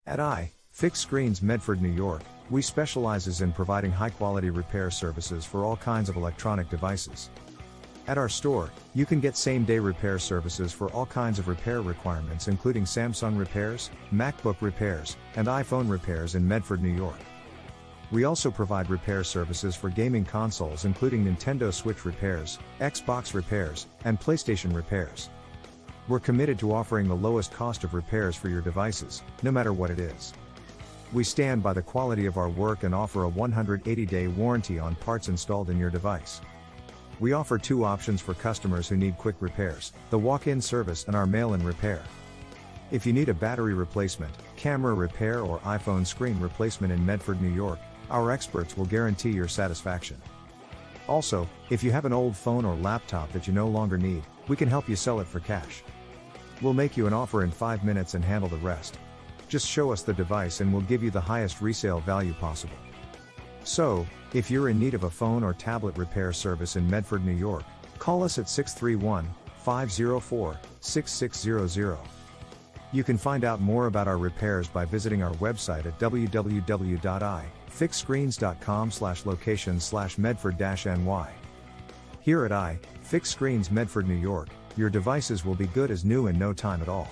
At iFixScreens Medford, New York, we specializes in providing high-quality repair services for all kinds of electronic devices. At our store, you can get same-day repair services for all kinds of repair requirements including Samsung repairs, MacBook repairs, and iPhone repairs in Medford, New York. We also provide repair services for gaming consoles including Nintendo Switch repairs, Xbox repairs, and PlayStation repairs. We're committed to offering the lowest cost of repairs for your devices, no matter what it is. We stand by the quality of our work and offer a 180-day warranty on parts installed in your device. We offer two options for customers who need quick repairs: the walk-in service and our mail-in repair. If you need a battery replacement, camera repair or iPhone screen replacement in Medford, New York, our experts will guarantee your satisfaction. Also, if you have an old phone or laptop that you no longer need, we can help you sell it for cash. We'll make you an offer in 5 minutes and handle the rest. Just show us the device and we'll give you the highest resale value possible. So, if you're in need of a phone or tablet repair service in Medford, New York, call us at 631-504-6600. You can find out more about our repairs by visiting our website at www.ifixscreens.com/location/Medford-NY. Here at iFixScreens Medford, New York, your devices will be good as new in no time at all.